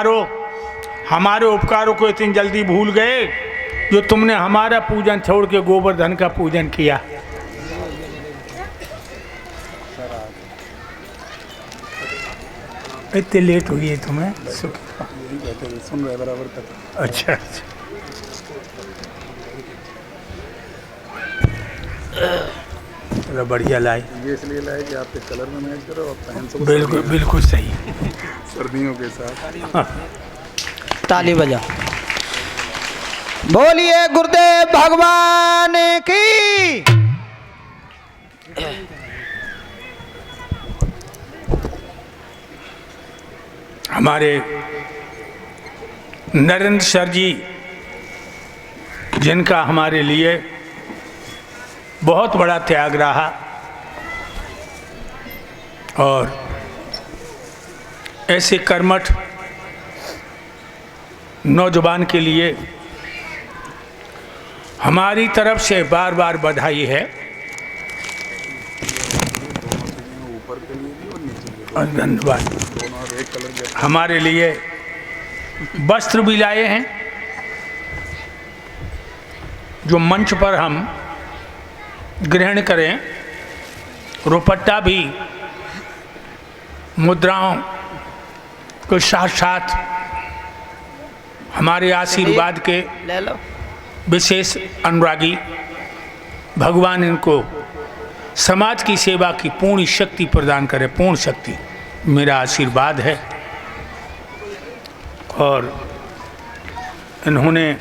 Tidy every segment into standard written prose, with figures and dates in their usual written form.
उपकारों, हमारे उपकारों को इतनी जल्दी भूल गए जो तुमने हमारा पूजन छोड़ के गोवर्धन का पूजन किया। इतने लेट हुई है तुम्हें? सुन रहे बराबर तक। अच्छा अच्छा, चलो बढ़िया लाई। ये इसलिए लाए कि आपके कलर में मैच करो, आप पहन सको। बिल्कुल बिल्कुल सही। सर्दियों के साथ ताली बजा, बोलिए गुरुदेव भगवान की। हमारे नरेंद्र सर जी, जिनका हमारे लिए बहुत बड़ा त्याग रहा और ऐसे कर्मठ नौजवान के लिए हमारी तरफ से बार बार बधाई है ऊपर के लिए भी और नीचे के लिए और धन्यवाद। दोनों एक कलर के। हमारे लिए वस्त्र भी लाए हैं जो मंच पर हम ग्रहण करें, रुपट्टा भी मुद्राओं के साथ साथ हमारे आशीर्वाद के ले लो। विशेष अनुरागी, भगवान इनको समाज की सेवा की पूर्ण शक्ति प्रदान करे, पूर्ण शक्ति मेरा आशीर्वाद है। और इन्होंने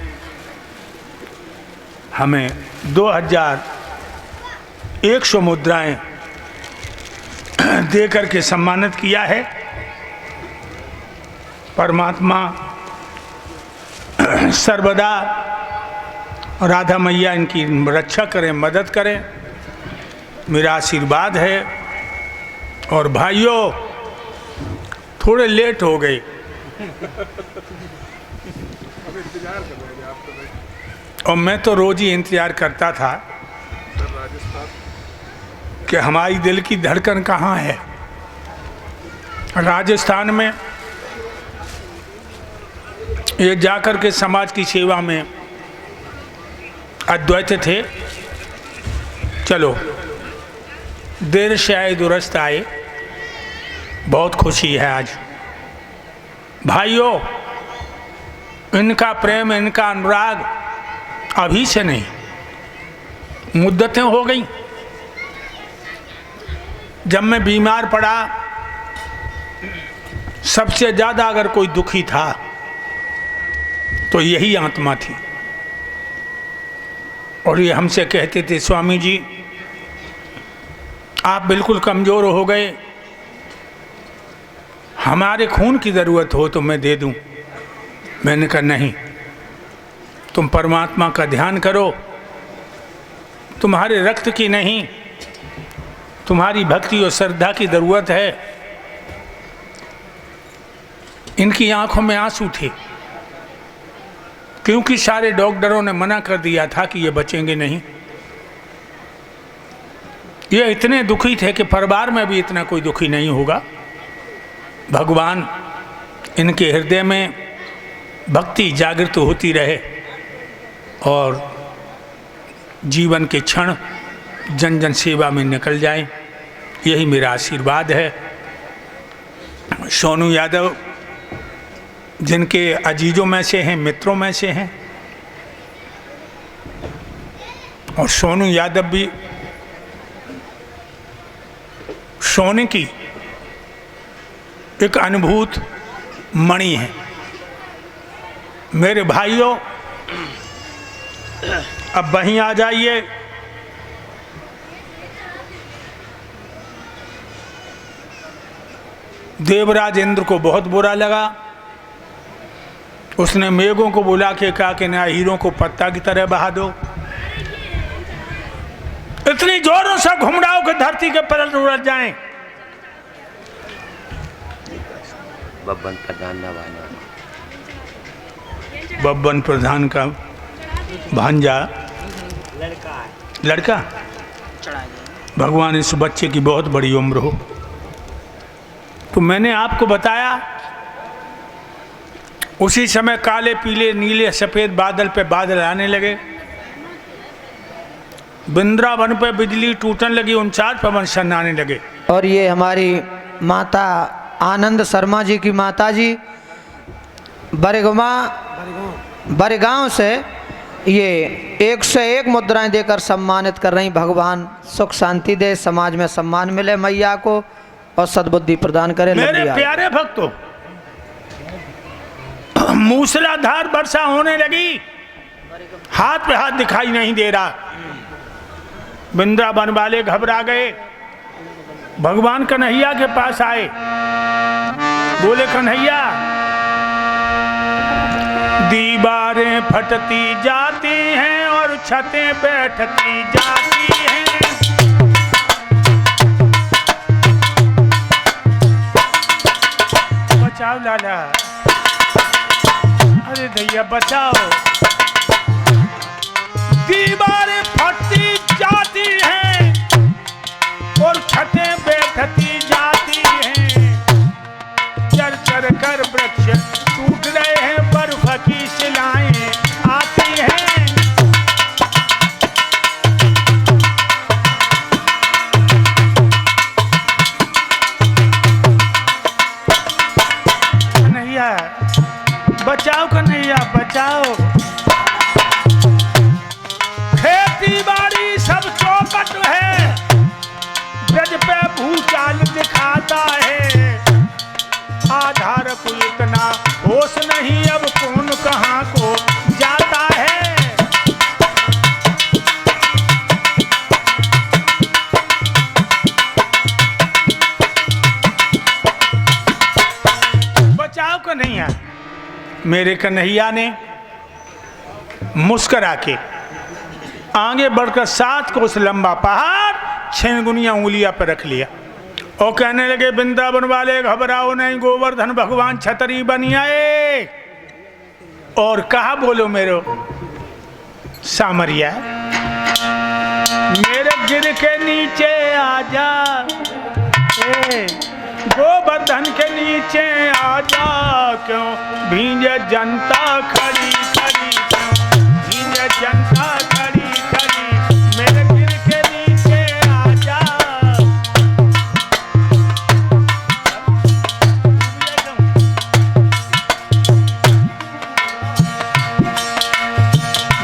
हमें 2100 मुद्राएं दे करके सम्मानित किया है। परमात्मा सर्वदा राधा मैया इनकी रक्षा करें, मदद करें, मेरा आशीर्वाद है। और भाइयों, थोड़े लेट हो गए और मैं तो रोज ही इंतजार करता था कि हमारी दिल की धड़कन कहाँ है। राजस्थान में ये जाकर के समाज की सेवा में अद्वैत थे। चलो देर से आए दुरुस्त आए, बहुत खुशी है आज। भाइयों, इनका प्रेम, इनका अनुराग अभी से नहीं, मुद्दतें हो गई। जब मैं बीमार पड़ा, सबसे ज़्यादा अगर कोई दुखी था तो यही आत्मा थी। और ये हमसे कहते थे, स्वामी जी आप बिल्कुल कमज़ोर हो गए, हमारे खून की ज़रूरत हो तो मैं दे दूं। मैंने कहा नहीं, तुम परमात्मा का ध्यान करो, तुम्हारे रक्त की नहीं, तुम्हारी भक्ति और श्रद्धा की ज़रूरत है। इनकी आंखों में आंसू थे क्योंकि सारे डॉक्टरों ने मना कर दिया था कि ये बचेंगे नहीं। ये इतने दुखी थे कि परिवार में भी इतना कोई दुखी नहीं होगा। भगवान इनके हृदय में भक्ति जागृत होती रहे और जीवन के क्षण जन जन सेवा में निकल जाए, यही मेरा आशीर्वाद है। सोनू यादव जिनके अजीजों में से हैं, मित्रों में से हैं, और सोनू यादव भी सोने की एक अनुभूत मणि है। मेरे भाइयों, अब वहीं आ जाइए। देवराज इंद्र को बहुत बुरा लगा। उसने मेघों को बुला के कहा कि ना हीरों को पत्ता की तरह बहा दो। इतनी जोरों से घुमड़ाओ कि धरती के पर उलट जाएं। बब्बन प्रधान ना भाना, बब्बन प्रधान का भांजा लड़का, भगवान इस बच्चे की बहुत बड़ी उम्र हो। तो मैंने आपको बताया उसी समय काले पीले नीले सफ़ेद बादल पे बादल आने लगे। वृंदावन पे बिजली टूटने लगी, 49 पवन सन्नाने लगे। और ये हमारी माता आनंद शर्मा जी की माता जी बरेगांव से ये 101 मुद्राएं देकर सम्मानित कर रही। भगवान सुख शांति दे, समाज में सम्मान मिले मैया को और सद्बुद्धि प्रदान करे। मेरे प्यारे भक्तों, मूसलाधार वर्षा होने लगी, हाथ पे हाथ दिखाई नहीं दे रहा। वृंदावन वाले घबरा गए, भगवान कन्हैया के पास आए, बोले कन्हैया दीवारें फटती जाती हैं और छतें बैठती जाती हैं। बचाओ लाला, अरे भैया बचाओ। दीवारें फटती जाती हैं और छतें बैठती जाती हैं। चर चर कर वृक्ष टूट रहे हैं, बर्फ की शिलाएं आती हैं। कन्हैया बचाओ, कन्हैया बचाओ। खेती बाड़ी सब चौपट है, ब्रज पे भूचाल दिखाता है। आधार को इतना होश नहीं, अब कौन कहाँ को जाता है। बचाओ कन्हैया। मेरे कन्हैया ने मुस्करा के आगे बढ़कर 7 कोस लंबा पहाड़ 6 गुनिया उंगलियां पर रख लिया और कहने लगे वृंदावन वाले घबराओ नहीं, गोवर्धन भगवान छतरी बनी आए। और कहा बोलो मेरो सामरिया, मेरे गिर के नीचे आजा, गोवर्धन के नीचे आजा। क्यों भींजे जनता खड़ी खड़ी, क्यों भींजे जनता खड़ी खड़ी, मेरे गिर के नीचे आजा।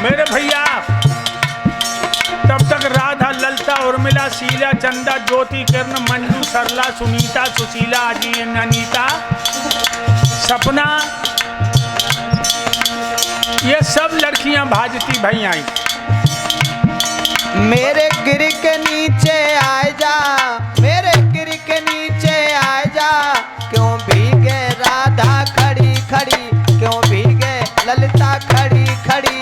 मेरे भैया तब तक राधा, ललता, उर्मिला, शीला, चंदा, ज्योति, किरण, मंजू, सरला, सुनीता, सुशीला, अजी, अनीता, सपना, ये सब लड़कियां भाजती भई आई। मेरे गिर के नीचे आ जा, मेरे गिर के नीचे आ जा। क्यों भीगे राधा खड़ी खड़ी, क्यों भीगे ललिता खड़ी खड़ी।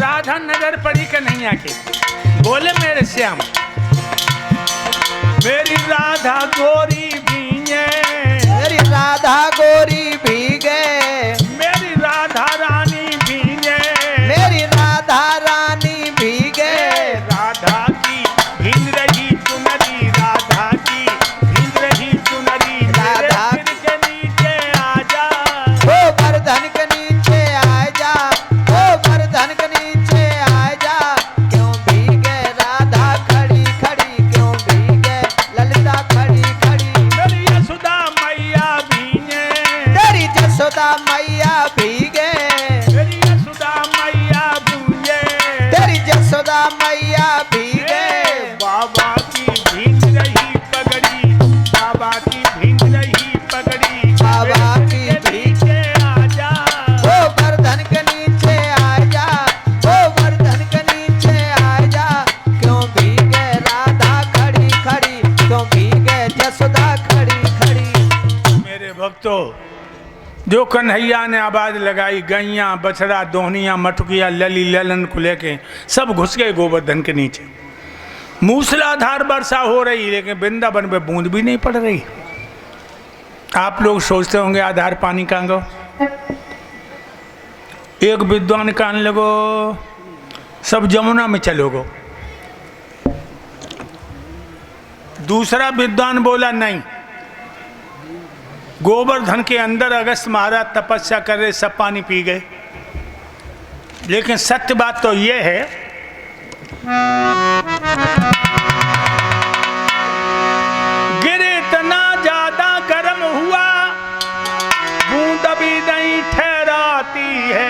राधा नजर पड़ी कन्हैया के, बोले मेरे श्याम, मेरी राधा गोरी भीगे, मेरी राधा गोरी भीगे, मेरी राधा रानी भीगे, मेरी राधा रानी भीगे। राधा की भीग रही चुनरी, राधा की भीग रही चुनरी, राधा मेरे गिर के नीचे आजा। गोवर्धन के नीचे आ जा, गोवर्धन के नीचे आ जा। क्यों भीगे राधा खड़ी खड़ी, क्यों भीगे ललिता खड़ी खड़ी। मेरी यशोदा मैया भीगे, तेरी जसोदा मैया भीगे, मेरी यशोदा मैया भीगे, तेरी जसोदा मैया भीगे। बाबा की भीग रही पगड़ी, बाबा की भीग रही पगड़ी, बाबा की नीचे आजा। गोवर्धन के नीचे आ जा, गोवर्धन के नीचे आ जा। क्यों भीगे राधा खड़ी खड़ी, क्यों भीगे जसोदा खड़ी खड़ी। मेरे भक्तों, जो कन्हैया ने आवाज लगाई, गैया, बछड़ा, दोहनिया, मटुकिया, लली, ललन को लेके सब घुस गए गोवर्धन के नीचे। मूसलाधार वर्षा हो रही, लेकिन वृंदावन में बूंद भी नहीं पड़ रही। आप लोग सोचते होंगे आधार पानी कहाँ गो। एक विद्वान कहने लगो सब जमुना में चलोगो, दूसरा विद्वान बोला नहीं, गोवर्धन के अंदर अगस्त महाराज तपस्या कर रहे, सब पानी पी गए। लेकिन सत्य बात तो ये है गिरे इतना ज्यादा गर्म हुआ, बूंद भी नहीं ठहराती है,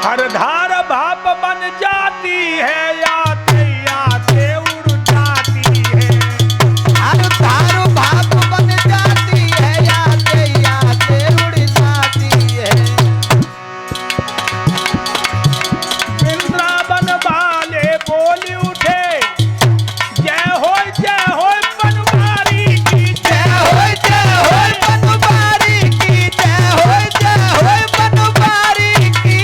हर धार भाप बन जाती है, आते आते उड़ जाती है। हर धार भाप बन जाती है, आते आते उड़ जाती है। वृंदावन वाले बोल उठे, जय हो बनवारी की, जय हो बनवारी की, जय हो बनवारी की।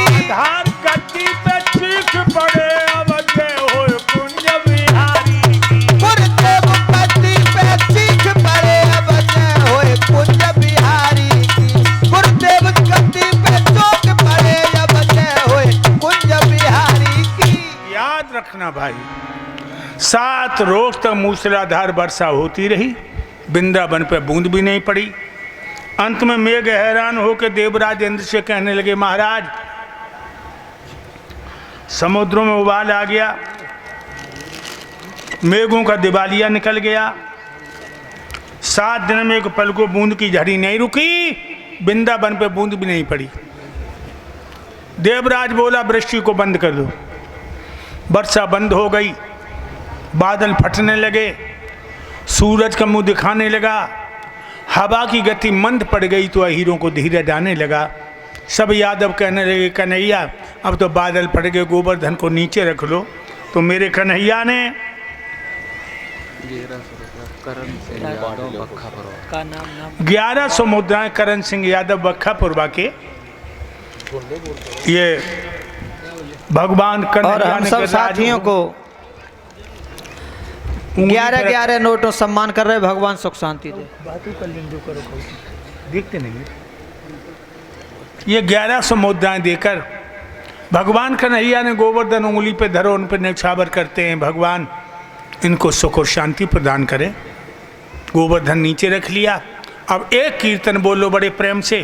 आधार गद्दी पे चीख पड़े, अब जय हो कुंज बिहारी की। गुरुदेव गद्दी पे चीख पड़े, अब जय हो कुंज बिहारी की। गुरुदेव गद्दी पे चौक पड़े, अब जय हो कुंज बिहारी की। याद रखना भाई, 7 रोज तक मूसलाधार वर्षा होती रही, वृंदावन पे बूंद भी नहीं पड़ी। अंत में मेघ हैरान होकर देवराज इंद्र से कहने लगे, महाराज समुद्रों में उबाल आ गया, मेघों का दिवालिया निकल गया, 7 दिन में एक पल को बूंद की झड़ी नहीं रुकी, वृंदावन पे बूंद भी नहीं पड़ी। देवराज बोला, वृष्टि को बंद कर दो। वर्षा बंद हो गई, बादल फटने लगे, सूरज का मुंह दिखाने लगा, हवा की गति मंद पड़ गई तो अहीरों को धीरज आने लगा। सब यादव कहने लगे, कन्हैया अब तो बादल फट गए, गोवर्धन को नीचे रख लो। तो मेरे कन्हैया ने 1100 मुद्राएं करण सिंह यादव बख्खापुरवा के ये भगवान और कन्हैया हम ने सब के साथियों को 11-11 नोटों सम्मान कर रहे, भगवान सुख शांति दे। देखते नहीं ये 1100 मुद्राएं देकर भगवान कन्हैया ने गोवर्धन उंगली पे धरो, उन पर न्यौछावर करते हैं, भगवान इनको सुख और शांति प्रदान करे। गोवर्धन नीचे रख लिया। अब एक कीर्तन बोलो बड़े प्रेम से।